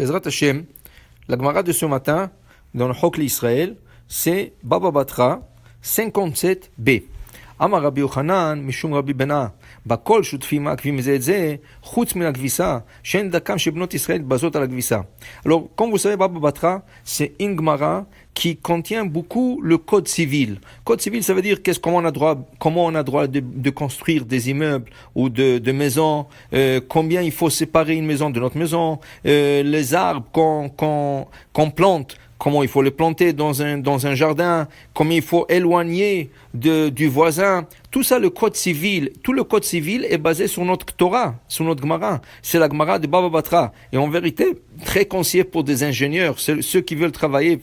Bezrat Hashem, la Gemara de ce matin, dans le Chok l'Israël, c'est Baba Batra 57b. Amar Rabbi Yochanan, Mishum Rabbi Bena, Bakol Shutfim Akvim Zeze, Chutz Min Akvisa, Shen Dakam Shebnot Israël Bazot al Akvisa. Alors, comme vous savez, Baba Batra, c'est une Gemara qui contient beaucoup le code civil. Code civil, ça veut dire comment on a droit de construire des immeubles ou de maisons, combien il faut séparer une maison de notre maison, les arbres qu'on plante, comment il faut les planter dans un jardin, comment il faut éloigner du voisin. Tout ça, le code civil, tout le code civil est basé sur notre Torah, sur notre Gemara. C'est la Gemara de Baba Batra. Et en vérité, très conseillé pour des ingénieurs, ceux qui veulent travailler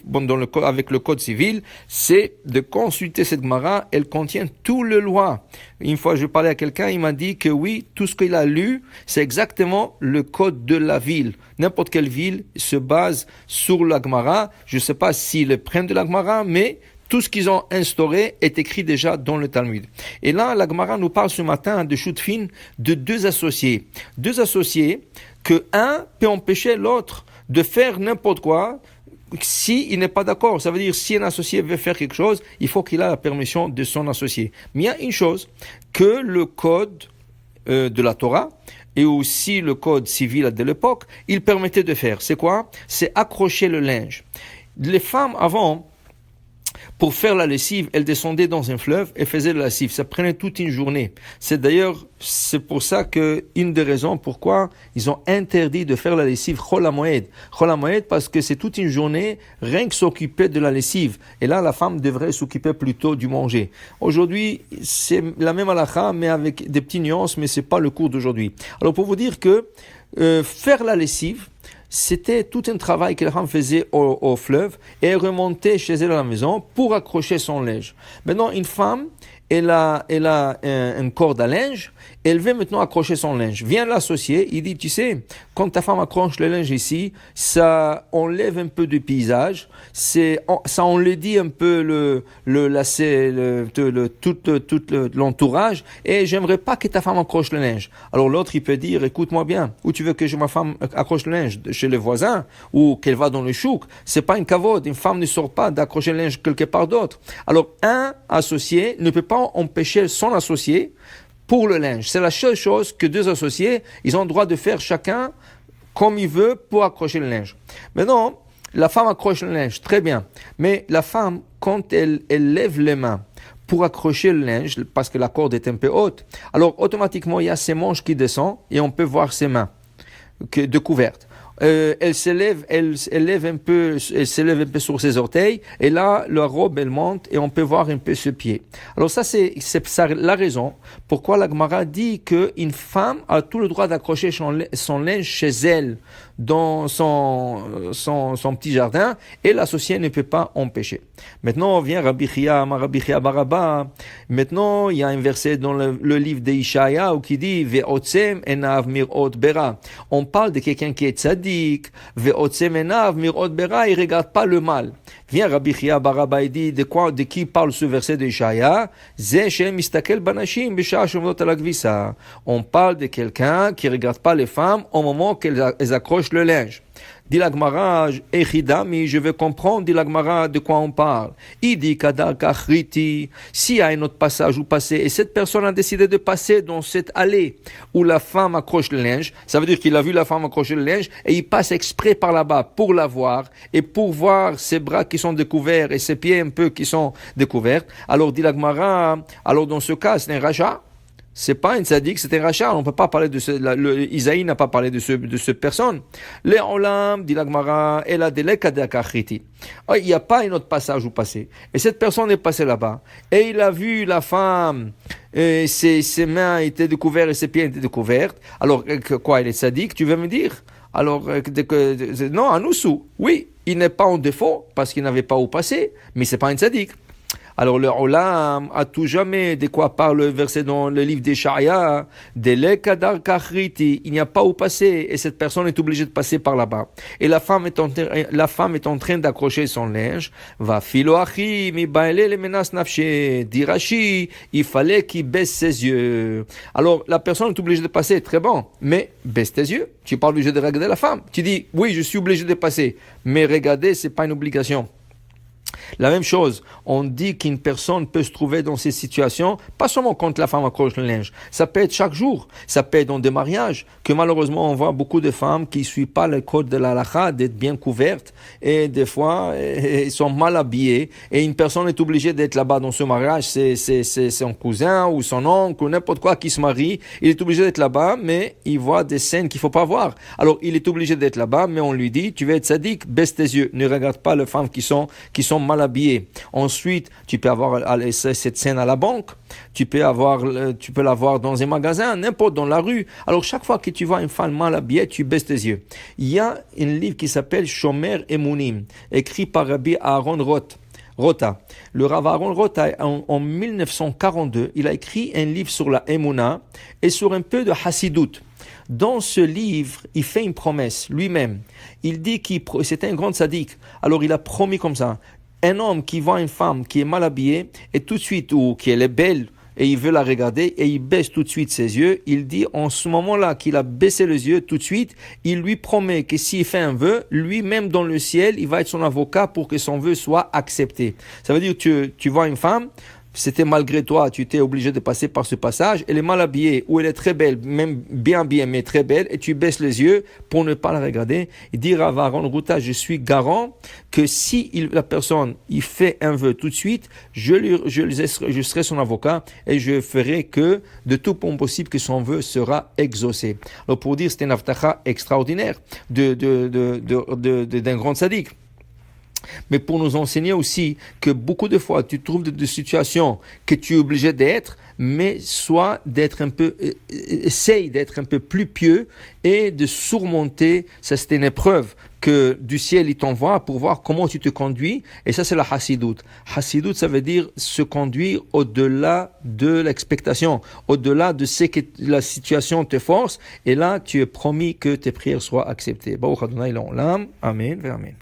avec le code civil, c'est de consulter cette Gemara. Elle contient tout le loi. Une fois, je parlais à quelqu'un, il m'a dit que oui, tout ce qu'il a lu, c'est exactement le code de la ville. N'importe quelle ville se base sur la Gemara. Je ne sais pas s'ils le prennent de la Gemara, mais tout ce qu'ils ont instauré est écrit déjà dans le Talmud. Et là, la Gemara nous parle ce matin de Shutfin, de deux associés. Deux associés que un peut empêcher l'autre de faire n'importe quoi s'il n'est pas d'accord. Ça veut dire, si un associé veut faire quelque chose, il faut qu'il ait la permission de son associé. Mais il y a une chose que le code de la Torah et aussi le code civil de l'époque, il permettait de faire. C'est quoi? C'est accrocher le linge. Les femmes avant, pour faire la lessive, elles descendaient dans un fleuve et faisaient la lessive. Ça prenait toute une journée. C'est pour ça que une des raisons pourquoi ils ont interdit de faire la lessive Chol HaMoed. Chol HaMoed parce que c'est toute une journée rien que s'occuper de la lessive. Et là, la femme devrait s'occuper plutôt du manger. Aujourd'hui, c'est la même halakha, mais avec des petites nuances, mais c'est pas le cours d'aujourd'hui. Alors, pour vous dire que faire la lessive, c'était tout un travail que la femme faisait au fleuve et elle remontait chez elle à la maison pour accrocher son linge. Maintenant, une femme, elle a une corde à linge, elle veut maintenant accrocher son linge. Vient l'associé, il dit, tu sais, quand ta femme accroche le linge ici, ça enlève un peu du paysage, ça enlaidit un peu tout l'entourage, et j'aimerais pas que ta femme accroche le linge. Alors l'autre, il peut dire, écoute-moi bien, où tu veux que ma femme accroche le linge? Chez le voisin, ou qu'elle va dans le chouk? C'est pas une cavode, une femme ne sort pas d'accrocher le linge quelque part d'autre. Alors un associé ne peut pas empêcher son associé pour le linge. C'est la seule chose que deux associés, ils ont le droit de faire chacun comme il veut pour accrocher le linge. Maintenant, la femme accroche le linge, très bien. Mais la femme, quand elle lève les mains pour accrocher le linge, parce que la corde est un peu haute, alors automatiquement, il y a ses manches qui descendent et on peut voir ses mains de couvertes. Elle s'élève un peu sur ses orteils, et là, la robe, elle monte, et on peut voir un peu ce pied. Alors ça, c'est la raison pourquoi la Gemara dit qu'une femme a tout le droit d'accrocher son linge chez elle, dans son petit jardin, et l'associé ne peut pas empêcher. Maintenant, vient Rabbi Chia Baraba. Maintenant, il y a un verset dans le livre d'Ishaïa qui dit Ve'otzem enav mirot bera. On parle de quelqu'un qui est tzaddik. Ve'otzem enav mirot bera, il regarde pas le mal. Vient Rabbi Chia Baraba et dit de qui parle ce verset d'Ishaïa? Ze shem mistakel banashim b'shah shomot al hakvisa. On parle de quelqu'un qui regarde pas les femmes au moment qu'elles accrochent le linge. Dit la Gemara, Echidami, je veux comprendre, dit la Gemara, de quoi on parle. Il dit Kadar Kachriti, s'il y a un autre passage où passer, et cette personne a décidé de passer dans cette allée où la femme accroche le linge, ça veut dire qu'il a vu la femme accrocher le linge, et il passe exprès par là-bas pour la voir, et pour voir ses bras qui sont découverts, et ses pieds un peu qui sont découverts. Alors dit la Gemara, alors dans ce cas, c'est un rachat. C'est pas un tzaddik, c'est un rachat. On ne peut pas parler de Isaïe n'a pas parlé de ce personne. Les olam, dit la Gemara, elle a des lekadakachriti. Il n'y a pas un autre passage où passer. Et cette personne est passée là-bas. Et il a vu la femme, ses mains étaient découvertes et ses pieds étaient découverts. Alors, quoi, elle est tzaddik, tu veux me dire? Alors, non, un oussou. Oui, il n'est pas en défaut parce qu'il n'avait pas où passer, mais c'est pas un tzaddik. Alors le Olam a tout jamais de quoi parle le verset dans le livre d'Échaïa, Delek Kadar Kachriti, il n'y a pas où passer et cette personne est obligée de passer par là-bas. Et la femme est en train d'accrocher son linge, va filoachi mi baile le menas nafshe, dit Rashi, il fallait qu'il baisse ses yeux. Alors la personne est obligée de passer, très bon, mais baisse tes yeux. Tu n'es pas obligé de regarder la femme. Tu dis, oui, je suis obligé de passer, mais regarder, c'est pas une obligation. La même chose, on dit qu'une personne peut se trouver dans ces situations, pas seulement quand la femme accroche le linge, ça peut être chaque jour, ça peut être dans des mariages, que malheureusement on voit beaucoup de femmes qui ne suivent pas le code de la halakha, d'être bien couvertes, et des fois, ils sont mal habillés, et une personne est obligée d'être là-bas dans ce mariage, c'est son cousin ou son oncle ou n'importe quoi qui se marie, il est obligé d'être là-bas, mais il voit des scènes qu'il ne faut pas voir. Alors il est obligé d'être là-bas, mais on lui dit, tu vas être sadique, baisse tes yeux, ne regarde pas les femmes qui sont mal habillées. Ensuite, tu peux avoir cette scène à la banque, tu peux la voir dans un magasin, n'importe dans la rue. Alors chaque fois que tu vois une femme mal habillée, tu baisses tes yeux. Il y a un livre qui s'appelle Shomer Emunim, écrit par Rabbi Aaron Rota. Le Rav Aaron Rota, en 1942, il a écrit un livre sur la Emuna et sur un peu de Hassidut. Dans ce livre, il fait une promesse lui-même. Il dit c'était un grand sadique. Alors il a promis comme ça. Un homme qui voit une femme qui est mal habillée et tout de suite, ou qui est belle et il veut la regarder et il baisse tout de suite ses yeux, il dit en ce moment-là qu'il a baissé les yeux tout de suite, il lui promet que s'il fait un vœu, lui-même dans le ciel, il va être son avocat pour que son vœu soit accepté. Ça veut dire que tu vois une femme, c'était malgré toi, tu étais obligé de passer par ce passage, elle est mal habillée, ou elle est très belle, même bien habillée, mais très belle, et tu baisses les yeux pour ne pas la regarder. Il dit Rav Aaron Ruta, je suis garant que si la personne il fait un vœu tout de suite, je serai son avocat et je ferai que de tout possible que son vœu sera exaucé. Alors pour dire, c'était une avtacha extraordinaire d'un grand sadique. Mais pour nous enseigner aussi que beaucoup de fois tu trouves des situations que tu es obligé d'être, mais essaye d'être un peu plus pieux et de surmonter, ça c'est une épreuve que du ciel il t'envoie pour voir comment tu te conduis, et ça c'est la Hassidut. Hassidut, ça veut dire se conduire au-delà de l'expectation, au-delà de ce que la situation te force, et là tu es promis que tes prières soient acceptées. Baruch Adonai l'Olam, Amen, Amen.